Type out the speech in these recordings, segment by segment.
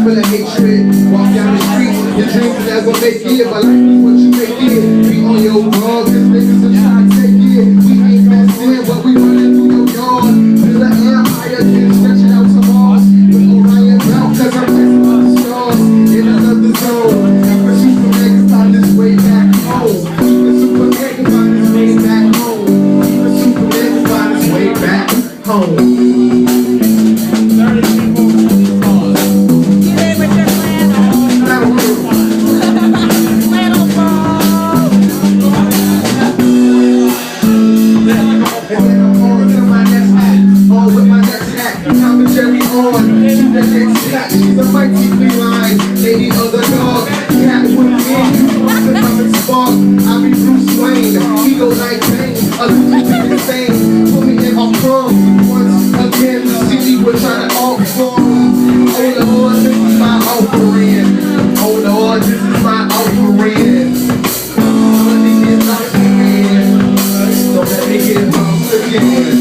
full of hatred. Walk down the street, your dreams is never make it, but life is what you make it. Be on your wall, cause niggas will try to take it. We ain't messing, but we running through your yard. Till the empire gets stretching out to Mars. With Orion belt, cause I'm chasing up the stars. In another zone, the Superman can find his way back home. The Superman can find his way back home. The Superman can find his way back home. She's a mighty feline, lady of the dog. Cat with me, the coming spark. I be Bruce Wayne, he go like Bane. A little bit insane, put me in my prom. Once again, the city was trying to outform. Oh Lord, this is my offering. Oh Lord, this is my offering. Let me get lost again. Don't let me get lost again.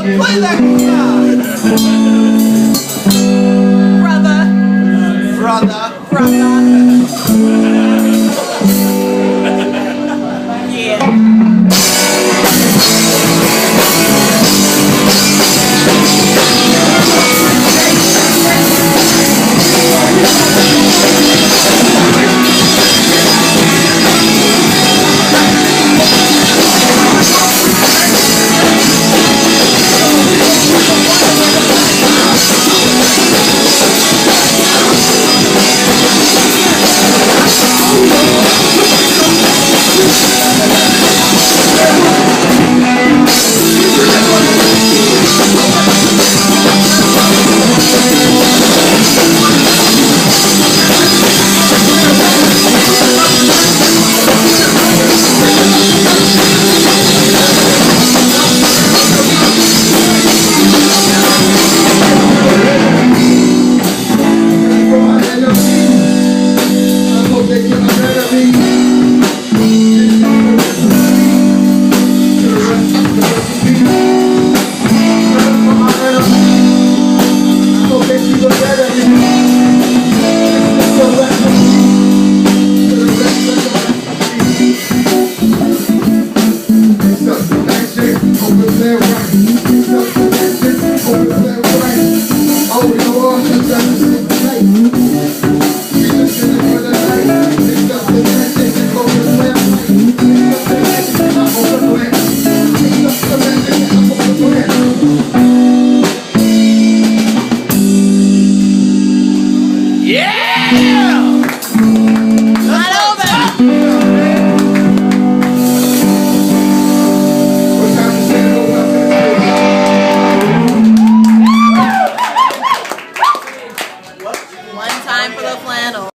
Play that guitar! Brother.